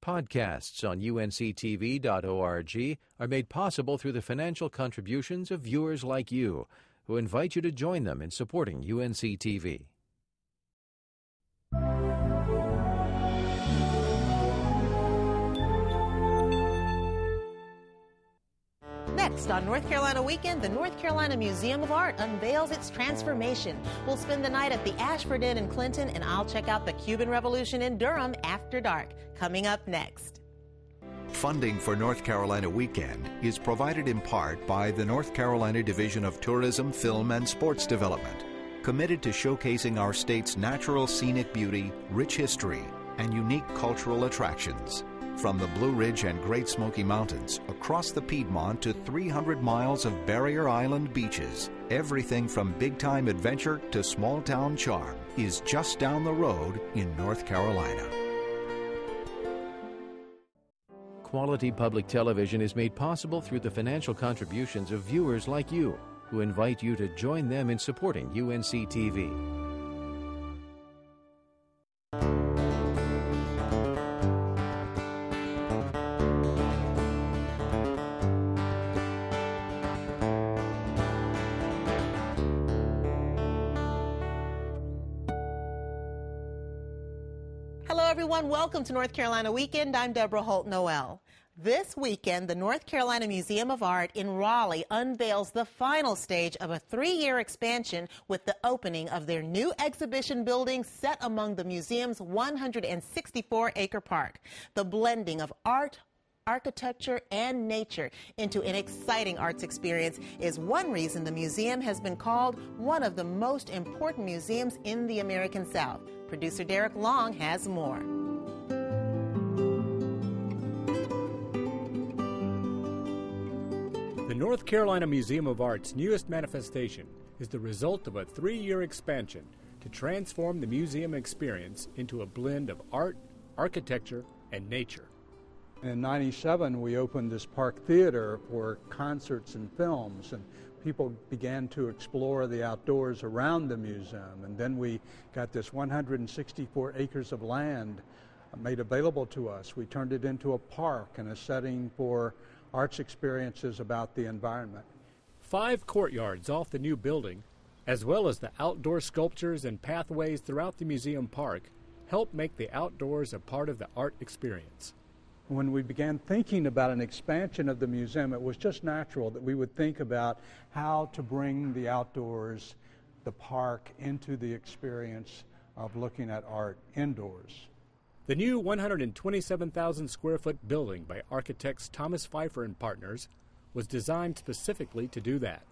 Podcasts on unctv.org are made possible through the financial contributions of viewers like you, who invite you to join them in supporting UNCTV. Next on North Carolina Weekend, the North Carolina Museum of Art unveils its transformation. We'll spend the night at the Ashford Inn in Clinton, and I'll check out the Cuban Revolution in Durham after dark. Coming up next. Funding for North Carolina Weekend is provided in part by the North Carolina Division of Tourism, Film, and Sports Development, committed to showcasing our state's natural scenic beauty, rich history, and unique cultural attractions. From the Blue Ridge and Great Smoky Mountains across the Piedmont to 300 miles of Barrier Island beaches, everything from big-time adventure to small-town charm is just down the road in North Carolina. Quality public television is made possible through the financial contributions of viewers like you, who invite you to join them in supporting UNCTV. Hello, everyone. Welcome to North Carolina Weekend. I'm Deborah Holt Noel. This weekend, the North Carolina Museum of Art in Raleigh unveils the final stage of a 3-year expansion with the opening of their new exhibition building set among the museum's 164-acre park. The blending of art, architecture, and nature into an exciting arts experience is one reason the museum has been called one of the most important museums in the American South. Producer Derek Long has more. The North Carolina Museum of Art's newest manifestation is the result of a 3-year expansion to transform the museum experience into a blend of art, architecture, and nature. In '97, we opened this park theater for concerts and films, and people began to explore the outdoors around the museum. And then we got this 164 acres of land made available to us. We turned it into a park and a setting for arts experiences about the environment. 5 courtyards off the new building, as well as the outdoor sculptures and pathways throughout the museum park, help make the outdoors a part of the art experience. When we began thinking about an expansion of the museum, it was just natural that we would think about how to bring the outdoors, the park, into the experience of looking at art indoors. The new 127,000 square foot building by architects Thomas Pfeiffer and Partners was designed specifically to do that.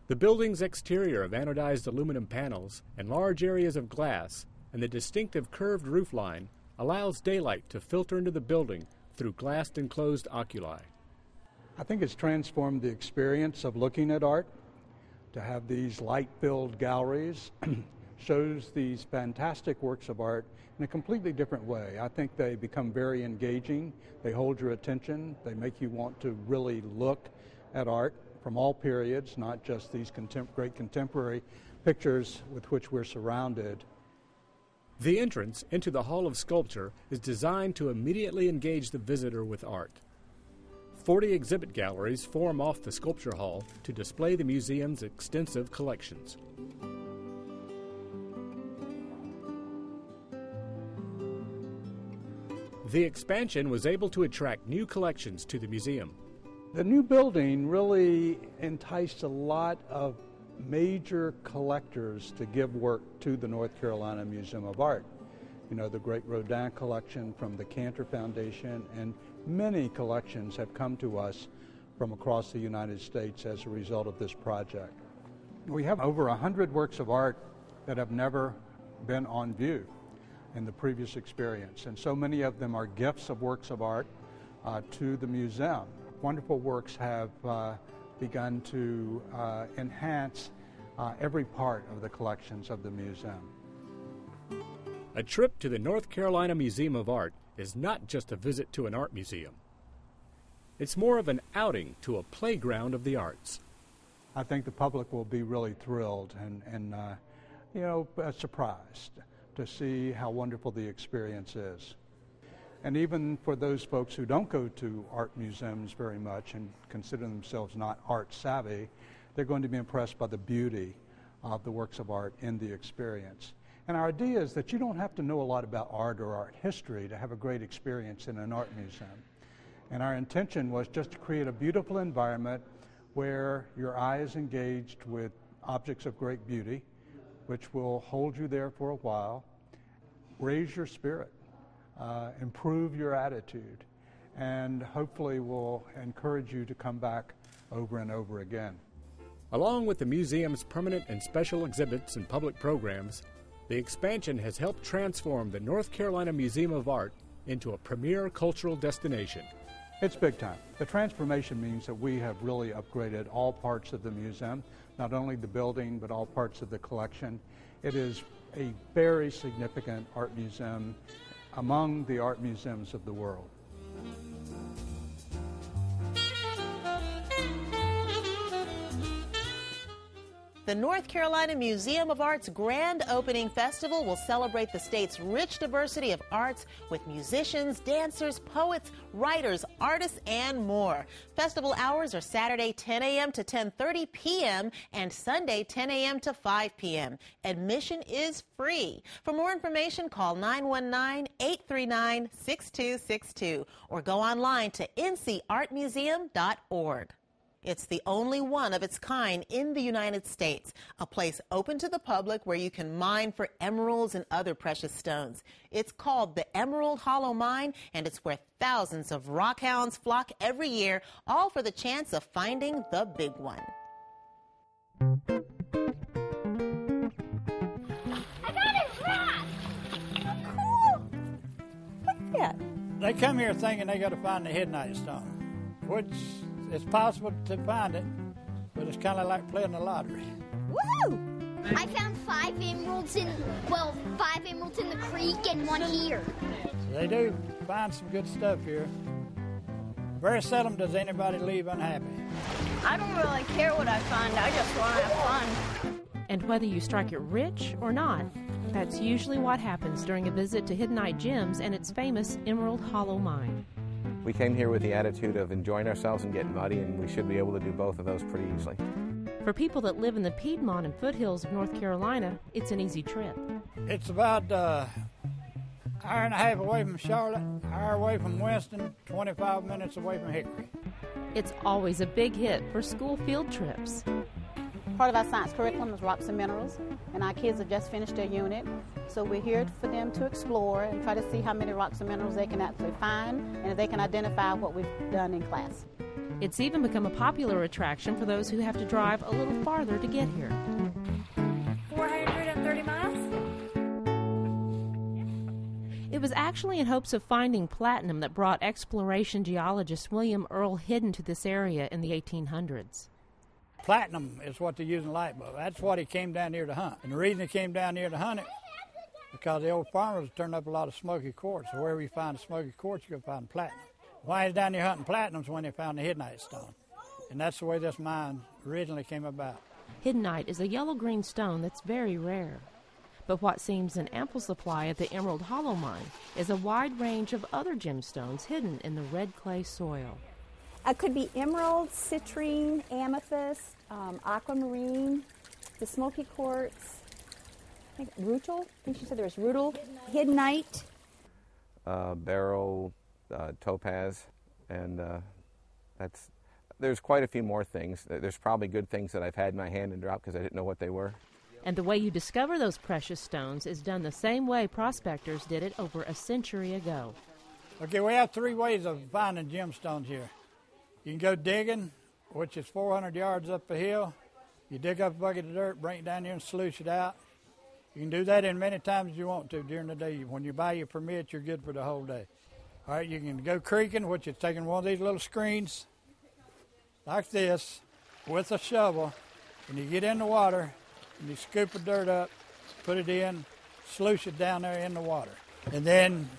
The building's exterior of anodized aluminum panels and large areas of glass and the distinctive curved roof line allows daylight to filter into the building through glassed enclosed oculi. I think it's transformed the experience of looking at art. To have these light-filled galleries shows these fantastic works of art in a completely different way. I think they become very engaging. They hold your attention. They make you want to really look at art from all periods, not just these great contemporary pictures with which we're surrounded. The entrance into the Hall of Sculpture is designed to immediately engage the visitor with art. 40 exhibit galleries form off the Sculpture Hall to display the museum's extensive collections. The expansion was able to attract new collections to the museum. The new building really enticed a lot of major collectors to give work to the North Carolina Museum of Art. You know, the great Rodin collection from the Cantor Foundation, and many collections have come to us from across the United States as a result of this project. We have over 100 works of art that have never been on view in the previous experience, and so many of them are gifts of works of art to the museum. Wonderful works have begun to enhance every part of the collections of the museum. A trip to the North Carolina Museum of Art is not just a visit to an art museum. It's more of an outing to a playground of the arts. I think the public will be really thrilled and surprised to see how wonderful the experience is. And even for those folks who don't go to art museums very much and consider themselves not art savvy, they're going to be impressed by the beauty of the works of art in the experience. And our idea is that you don't have to know a lot about art or art history to have a great experience in an art museum. And our intention was just to create a beautiful environment where your eye is engaged with objects of great beauty, which will hold you there for a while, raise your spirit, improve your attitude, and hopefully will encourage you to come back over and over again. Along with the museum's permanent and special exhibits and public programs, the expansion has helped transform the North Carolina Museum of Art into a premier cultural destination. It's big time. The transformation means that we have really upgraded all parts of the museum, not only the building, but all parts of the collection. It is a very significant art museum among the art museums of the world. The North Carolina Museum of Art's Grand Opening Festival will celebrate the state's rich diversity of arts with musicians, dancers, poets, writers, artists, and more. Festival hours are Saturday 10 a.m. to 10:30 p.m. and Sunday 10 a.m. to 5 p.m. Admission is free. For more information, call 919-839-6262 or go online to ncartmuseum.org. It's the only one of its kind in the United States, a place open to the public where you can mine for emeralds and other precious stones. It's called the Emerald Hollow Mine, and it's where thousands of rockhounds flock every year, all for the chance of finding the big one. I got a rock! Cool! What's that? They come here thinking they got to find the Midnight Stone, which it's possible to find it, but it's kind of like playing the lottery. Woo! I found 5 emeralds in the creek and 1 here. So they do find some good stuff here. Very seldom does anybody leave unhappy. I don't really care what I find, I just want to have fun. And whether you strike it rich or not, that's usually what happens during a visit to Hiddenite Gems and its famous Emerald Hollow Mine. We came here with the attitude of enjoying ourselves and getting muddy, and we should be able to do both of those pretty easily. For people that live in the Piedmont and foothills of North Carolina, it's an easy trip. It's about an hour and a half away from Charlotte, an hour away from Winston, 25 minutes away from Hickory. It's always a big hit for school field trips. Part of our science curriculum is rocks and minerals, and our kids have just finished their unit. So we're here for them to explore and try to see how many rocks and minerals they can actually find and if they can identify what we've done in class. It's even become a popular attraction for those who have to drive a little farther to get here. 430 miles? It was actually in hopes of finding platinum that brought exploration geologist William Earl Hidden to this area in the 1800s. Platinum is what they use in light bulbs. That's what he came down here to hunt. And the reason he came down here to hunt it, because the old farmers turned up a lot of smoky quartz. So wherever you find a smoky quartz, you can find platinum. Why he's down here hunting platinum's when they found the Midnight Stone. And that's the way this mine originally came about. Hiddenite is a yellow-green stone that's very rare. But what seems an ample supply at the Emerald Hollow Mine is a wide range of other gemstones hidden in the red clay soil. It could be emerald, citrine, amethyst, aquamarine, the smoky quartz, I think rutile. I think she said there was rutile, hiddenite. Beryl, topaz, and there's quite a few more things. There's probably good things that I've had in my hand and dropped because I didn't know what they were. And the way you discover those precious stones is done the same way prospectors did it over a century ago. Okay, we have 3 ways of finding gemstones here. You can go digging, which is 400 yards up the hill. You dig up a bucket of dirt, bring it down here and sluice it out. You can do that as many times as you want to during the day. When you buy your permit, you're good for the whole day. All right, you can go creeking, which is taking one of these little screens like this with a shovel, and you get in the water, and you scoop the dirt up, put it in, sluice it down there in the water. And then,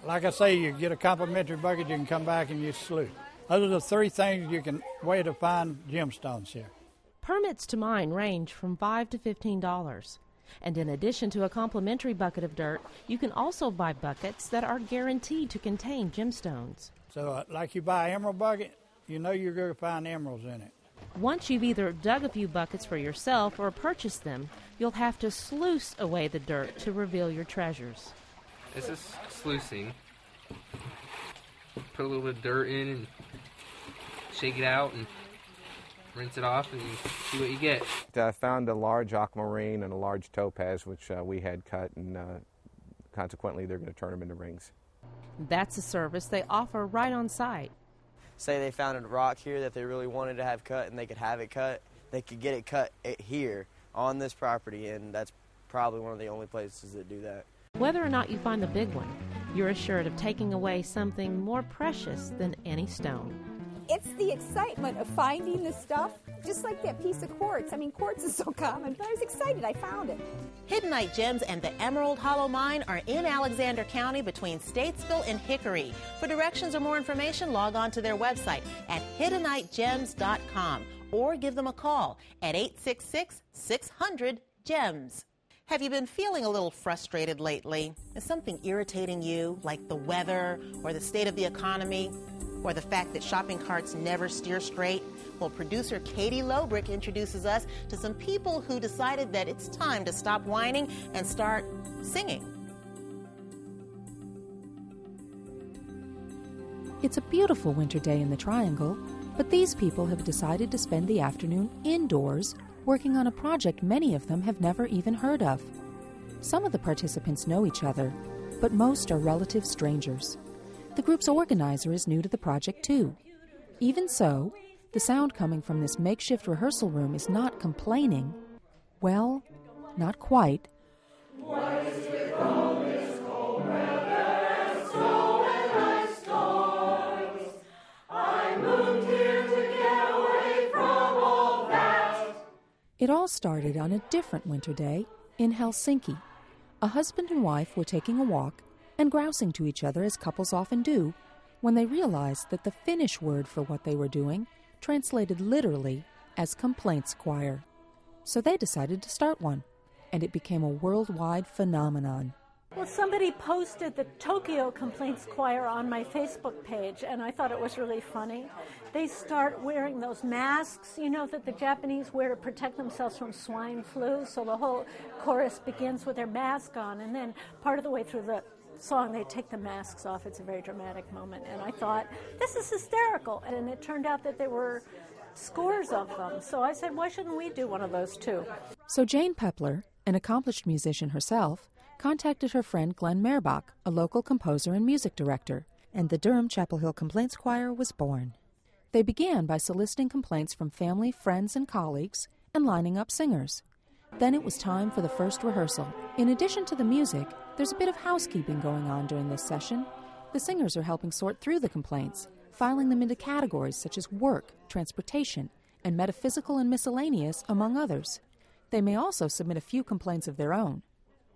like I say, you get a complimentary bucket, you can come back and you sluice. Those are the 3 things you can way to find gemstones here. Permits to mine range from $5 to $15. And in addition to a complimentary bucket of dirt, you can also buy buckets that are guaranteed to contain gemstones. So like you buy an emerald bucket, you know you're going to find emeralds in it. Once you've either dug a few buckets for yourself or purchased them, you'll have to sluice away the dirt to reveal your treasures. This is sluicing. Put a little bit of dirt in and shake it out and rinse it off and see what you get. I found a large aquamarine and a large topaz, which we had cut, and consequently they're going to turn them into rings. That's a service they offer right on site. Say they found a rock here that they really wanted to have cut and they could have it cut, they could get it cut here on this property, and that's probably one of the only places that do that. Whether or not you find the big one, you're assured of taking away something more precious than any stone. It's the excitement of finding the stuff, just like that piece of quartz. I mean, quartz is so common, but I was excited I found it. Hiddenite Gems and the Emerald Hollow Mine are in Alexander County between Statesville and Hickory. For directions or more information, log on to their website at hiddenitegems.com or give them a call at 866-600-GEMS. Have you been feeling a little frustrated lately? Is something irritating you, like the weather or the state of the economy? Or the fact that shopping carts never steer straight? Well, producer Katie Lobrick introduces us to some people who decided that it's time to stop whining and start singing. It's a beautiful winter day in the Triangle, but these people have decided to spend the afternoon indoors working on a project many of them have never even heard of. Some of the participants know each other, but most are relative strangers. The group's organizer is new to the project, too. Even so, the sound coming from this makeshift rehearsal room is not complaining. Well, not quite. What is with all this cold weather and snow and ice storms? I moved here to get away from all that. It all started on a different winter day in Helsinki. A husband and wife were taking a walk and grousing to each other as couples often do, when they realized that the Finnish word for what they were doing translated literally as complaints choir. So they decided to start one, and it became a worldwide phenomenon. Well, somebody posted the Tokyo Complaints Choir on my Facebook page, and I thought it was really funny. They start wearing those masks, you know, that the Japanese wear to protect themselves from swine flu, so the whole chorus begins with their mask on, and then part of the way through the song, they take the masks off. It's a very dramatic moment. And I thought, this is hysterical. And it turned out that there were scores of them. So I said, why shouldn't we do one of those too? So Jane Pepler, an accomplished musician herself, contacted her friend Glenn Merbach, a local composer and music director, and the Durham Chapel Hill Complaints Choir was born. They began by soliciting complaints from family, friends, and colleagues, and lining up singers. Then it was time for the first rehearsal. In addition to the music, there's a bit of housekeeping going on during this session. The singers are helping sort through the complaints, filing them into categories such as work, transportation, and metaphysical and miscellaneous, among others. They may also submit a few complaints of their own.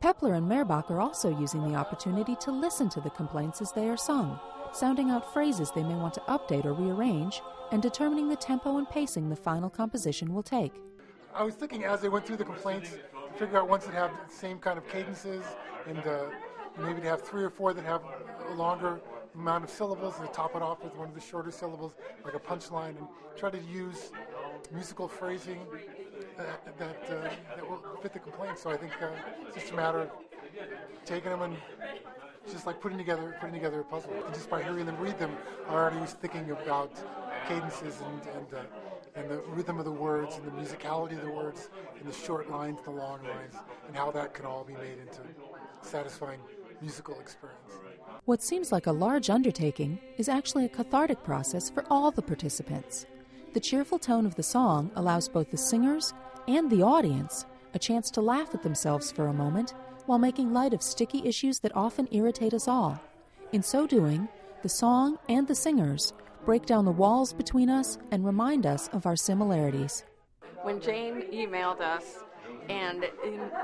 Pepler and Merbach are also using the opportunity to listen to the complaints as they are sung, sounding out phrases they may want to update or rearrange, and determining the tempo and pacing the final composition will take. I was thinking as they went through the complaints to figure out ones that have the same kind of cadences, and maybe to have 3 or 4 that have a longer amount of syllables, and to top it off with one of the shorter syllables, like a punchline, and try to use musical phrasing that will fit the complaint. So I think it's just a matter of taking them and just like putting together a puzzle. And just by hearing them read them, I already was thinking about cadences and the rhythm of the words and the musicality of the words and the short lines, the long lines, and how that can all be made into satisfying musical experience. What seems like a large undertaking is actually a cathartic process for all the participants. The cheerful tone of the song allows both the singers and the audience a chance to laugh at themselves for a moment while making light of sticky issues that often irritate us all. In so doing, the song and the singers break down the walls between us and remind us of our similarities. When Jane emailed us, and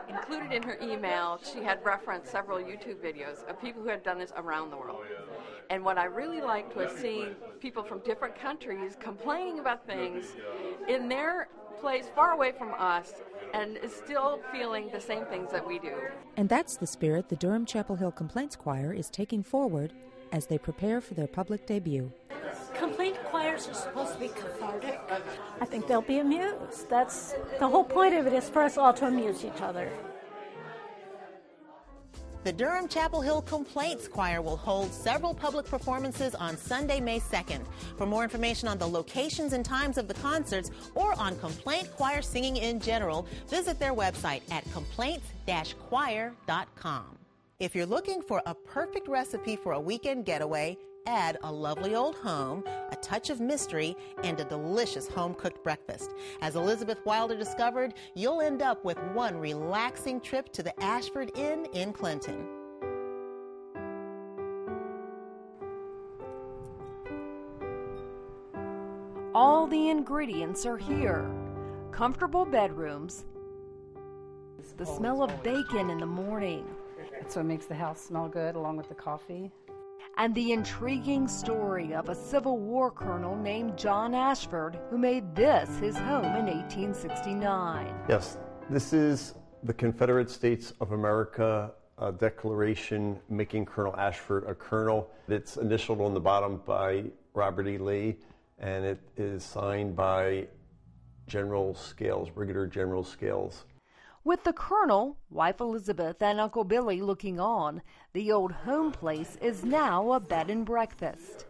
included in her email, she had referenced several YouTube videos of people who had done this around the world. And what I really liked was seeing people from different countries complaining about things in their place far away from us, and is still feeling the same things that we do. And that's the spirit the Durham Chapel Hill Complaints Choir is taking forward as they prepare for their public debut. Complaint choirs are supposed to be cathartic. I think they'll be amused. That's the whole point of it, is for us all to amuse each other. The Durham Chapel Hill Complaints Choir will hold several public performances on Sunday, May 2nd. For more information on the locations and times of the concerts or on complaint choir singing in general, visit their website at complaints-choir.com. If you're looking for a perfect recipe for a weekend getaway, add a lovely old home, a touch of mystery, and a delicious home-cooked breakfast. As Elizabeth Wilder discovered, you'll end up with one relaxing trip to the Ashford Inn in Clinton. All the ingredients are here. Comfortable bedrooms, the smell of bacon in the morning. That's what makes the house smell good, along with the coffee. And the intriguing story of a Civil War colonel named John Ashford who made this his home in 1869. Yes, this is the Confederate States of America declaration making Colonel Ashford a colonel. It's initialed on the bottom by Robert E. Lee, and it is signed by General Scales, Brigadier General Scales. With the colonel, wife Elizabeth, and Uncle Billy looking on, the old home place is now a bed and breakfast.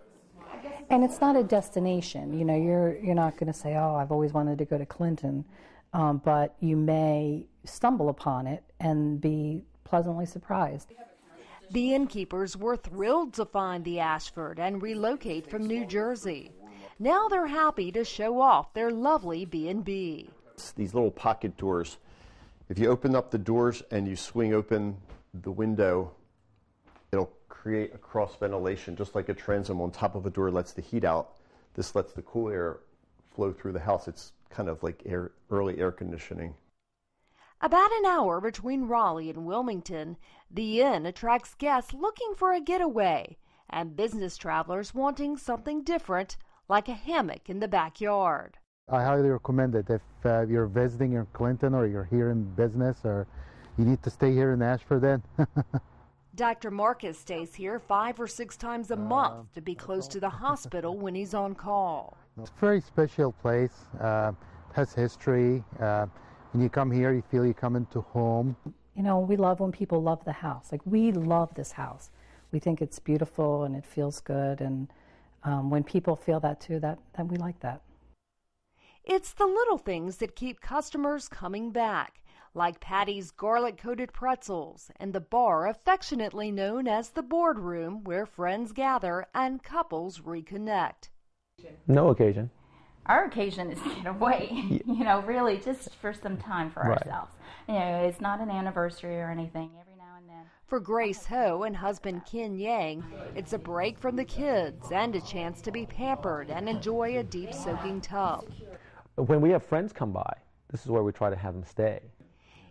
And it's not a destination. You know, you're not going to say, oh, I've always wanted to go to Clinton, but you may stumble upon it and be pleasantly surprised. The innkeepers were thrilled to find the Ashford and relocate from New Jersey. Now they're happy to show off their lovely B&B. It's these little pocket doors. If you open up the doors and you swing open the window, it'll create a cross ventilation, just like a transom on top of a door lets the heat out. This lets the cool air flow through the house. It's kind of like early air conditioning. About an hour between Raleigh and Wilmington, the inn attracts guests looking for a getaway and business travelers wanting something different, like a hammock in the backyard. I highly recommend it if you're visiting in Clinton or you're here in business or you need to stay here in Ashford Inn. Dr. Marcus stays here 5 or 6 times a month to be close to the hospital when he's on call. It's a very special place. It has history. When you come here, you feel you come into home. You know, we love when people love the house. Like, we love this house. We think it's beautiful and it feels good. And when people feel that too, that we like that. It's the little things that keep customers coming back, like Patty's garlic-coated pretzels and the bar affectionately known as the boardroom, where friends gather and couples reconnect. No occasion. Our occasion is to get away, you know, really just for some time for ourselves. You know, it's not an anniversary or anything. Every now and then. For Grace Ho and husband Ken Yang, it's a break from the kids and a chance to be pampered and enjoy a deep soaking tub. When we have friends come by, this is where we try to have them stay.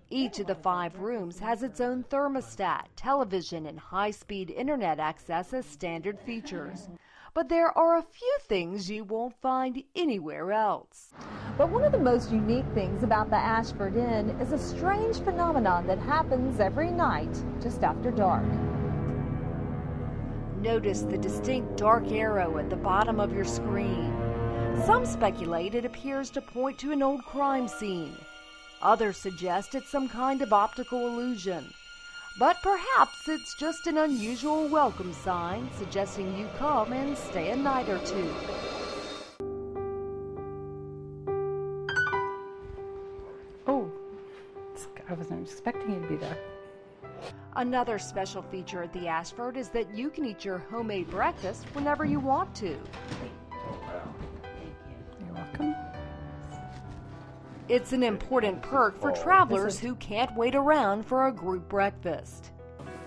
Each of the 5 rooms has its own thermostat, television, and high-speed internet access as standard features. But there are a few things you won't find anywhere else. But one of the most unique things about the Ashford Inn is a strange phenomenon that happens every night just after dark. Notice the distinct dark arrow at the bottom of your screen. Some speculate it appears to point to an old crime scene. Others suggest it's some kind of optical illusion. But perhaps it's just an unusual welcome sign suggesting you come and stay a night or two. Oh, I wasn't expecting you to be there. Another special feature at the Ashford is that you can eat your homemade breakfast whenever you want to. You're welcome. It's an important perk for travelers who can't wait around for a group breakfast.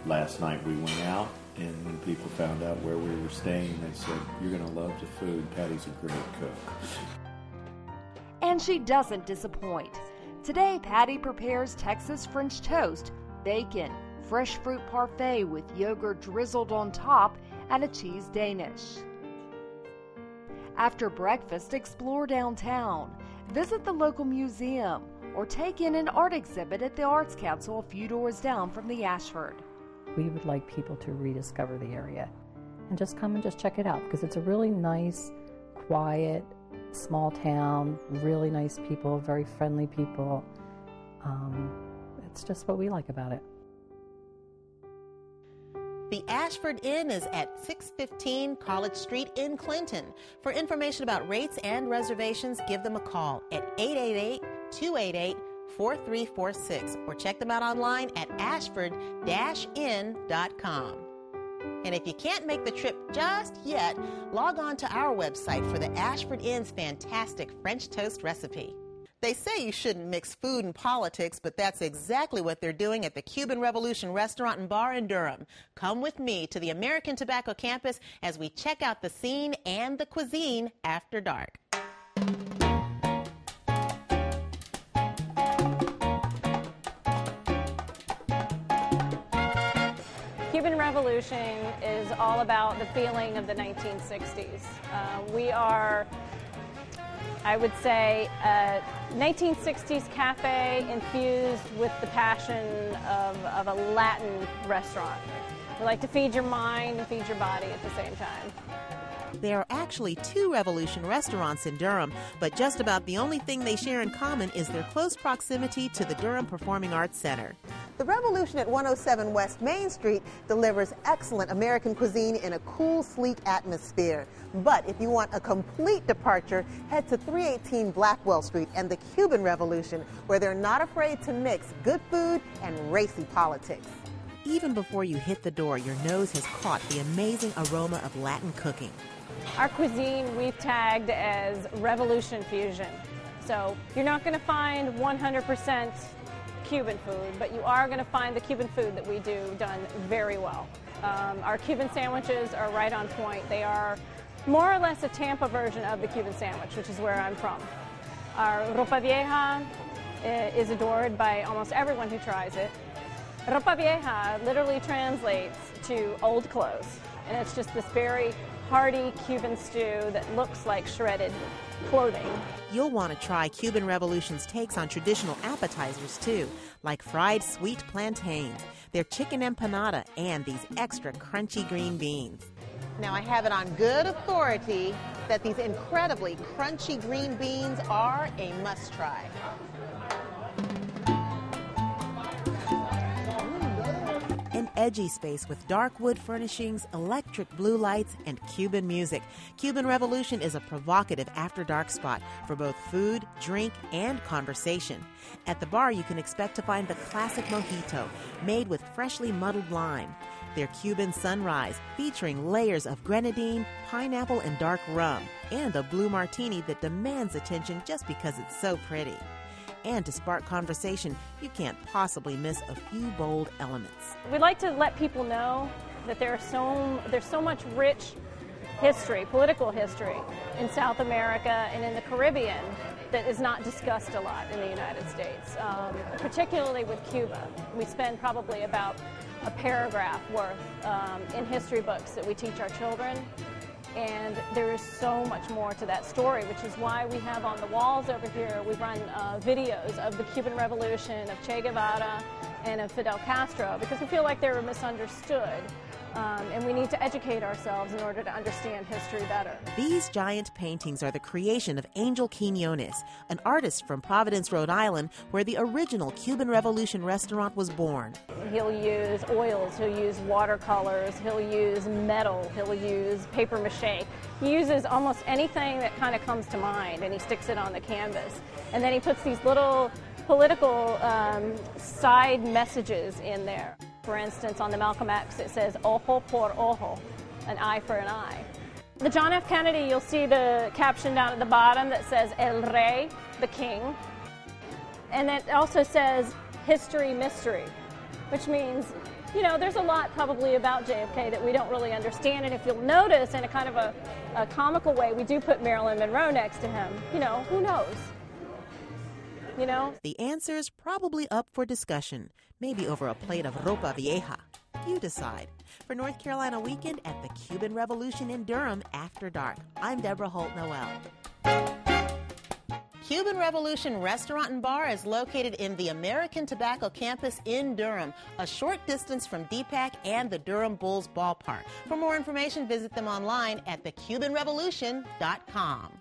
Last night we went out, and when people found out where we were staying, they said, "You're going to love the food. Patty's a great cook." And she doesn't disappoint. Today, Patty prepares Texas French toast, bacon, fresh fruit parfait with yogurt drizzled on top, and a cheese Danish. After breakfast, explore downtown. Visit the local museum, or take in an art exhibit at the Arts Council a few doors down from the Ashford. We would like people to rediscover the area and just come and just check it out because it's a really nice, quiet, small town, really nice people, very friendly people. It's just what we like about it. The Ashford Inn is at 615 College Street in Clinton. For information about rates and reservations, give them a call at 888-288-4346 or check them out online at ashford-inn.com. And if you can't make the trip just yet, log on to our website for the Ashford Inn's fantastic French toast recipe. They say you shouldn't mix food and politics, but that's exactly what they're doing at the Cuban Revolution Restaurant and Bar in Durham. Come with me to the American Tobacco campus as we check out the scene and the cuisine after dark. Cuban Revolution is all about the feeling of the 1960s. We are, I would say, a 1960s cafe infused with the passion of a Latin restaurant. We like to feed your mind and feed your body at the same time. There are actually 2 Revolution restaurants in Durham, but just about the only thing they share in common is their close proximity to the Durham Performing Arts Center. The Revolution at 107 West Main Street delivers excellent American cuisine in a cool, sleek atmosphere. But if you want a complete departure, head to 318 Blackwell Street and the Cuban Revolution, where they're not afraid to mix good food and racy politics. Even before you hit the door, your nose has caught the amazing aroma of Latin cooking. Our cuisine we've tagged as Revolution Fusion. So you're not going to find 100% Cuban food, but you are going to find the Cuban food that we do done very well. Our Cuban sandwiches are right on point. They are more or less a Tampa version of the Cuban sandwich, which is where I'm from. Our ropa vieja is adored by almost everyone who tries it. Ropa vieja literally translates to old clothes, and it's just this very hearty Cuban stew that looks like shredded clothing. You'll want to try Cuban Revolution's takes on traditional appetizers too, like fried sweet plantains, their chicken empanada, and these extra crunchy green beans. Now, I have it on good authority that these incredibly crunchy green beans are a must-try. An edgy space with dark wood furnishings, electric blue lights, and Cuban music. Cuban Revolution is a provocative after-dark spot for both food, drink, and conversation. At the bar, you can expect to find the classic mojito, made with freshly muddled lime. Their Cuban sunrise, featuring layers of grenadine, pineapple, and dark rum, and a blue martini that demands attention just because it's so pretty. And to spark conversation, you can't possibly miss a few bold elements. We like to let people know that there's so much rich history, political history, in South America and in the Caribbean that is not discussed a lot in the United States, particularly with Cuba. We spend probably about a paragraph worth in history books that we teach our children. And there is so much more to that story, which is why we have on the walls over here, we run videos of the Cuban Revolution, of Che Guevara, and of Fidel Castro, because we feel like they were misunderstood. And we need to educate ourselves in order to understand history better. These giant paintings are the creation of Angel Quiñones, an artist from Providence, Rhode Island, where the original Cuban Revolution restaurant was born. He'll use oils, he'll use watercolors, he'll use metal, he'll use paper mache. He uses almost anything that kind of comes to mind, and he sticks it on the canvas. And then he puts these little political side messages in there. For instance, on the Malcolm X, it says ojo por ojo, an eye for an eye. The John F. Kennedy, you'll see the caption down at the bottom that says El Rey, the king. And it also says history mystery, which means, you know, there's a lot probably about JFK that we don't really understand. And if you'll notice, in a kind of a comical way, we do put Marilyn Monroe next to him. You know, who knows? You know? The answer's probably up for discussion, maybe over a plate of ropa vieja. You decide. For North Carolina Weekend at the Cuban Revolution in Durham After Dark, I'm Deborah Holt Noel. Cuban Revolution Restaurant and Bar is located in the American Tobacco Campus in Durham, a short distance from DPAC and the Durham Bulls ballpark. For more information, visit them online at thecubanrevolution.com.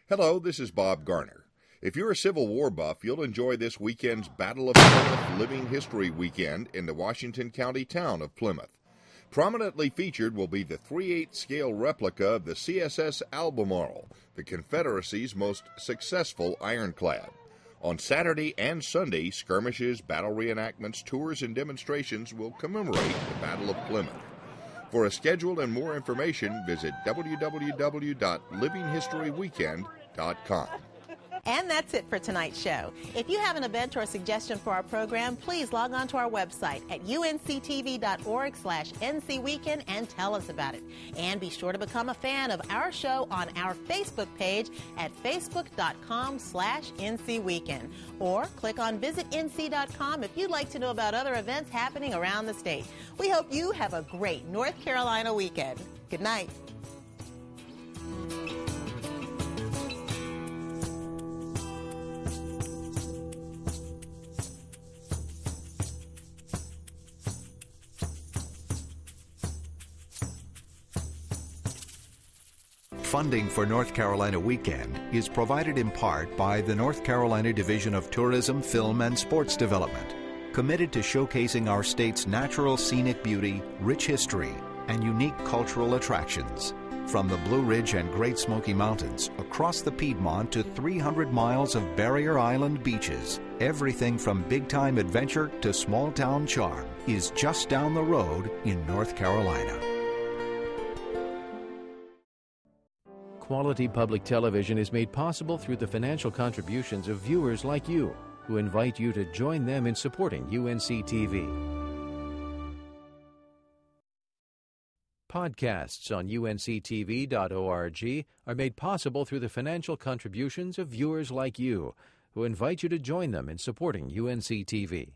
Hello, this is Bob Garner. If you're a Civil War buff, you'll enjoy this weekend's Battle of Plymouth Living History Weekend in the Washington County town of Plymouth. Prominently featured will be the 3/8 scale replica of the CSS Albemarle, the Confederacy's most successful ironclad. On Saturday and Sunday, skirmishes, battle reenactments, tours, and demonstrations will commemorate the Battle of Plymouth. For a schedule and more information, visit www.livinghistoryweekend.com. And that's it for tonight's show. If you have an event or a suggestion for our program, please log on to our website at unctv.org/ncweekend and tell us about it. And be sure to become a fan of our show on our Facebook page at facebook.com/ncweekend. Or click on visitnc.com if you'd like to know about other events happening around the state. We hope you have a great North Carolina weekend. Good night. Funding for North Carolina Weekend is provided in part by the North Carolina Division of Tourism, Film, and Sports Development, committed to showcasing our state's natural scenic beauty, rich history, and unique cultural attractions. From the Blue Ridge and Great Smoky Mountains across the Piedmont to 300 miles of Barrier Island beaches, everything from big-time adventure to small-town charm is just down the road in North Carolina. Quality public television is made possible through the financial contributions of viewers like you, who invite you to join them in supporting UNC-TV. Podcasts on unctv.org are made possible through the financial contributions of viewers like you, who invite you to join them in supporting UNC-TV.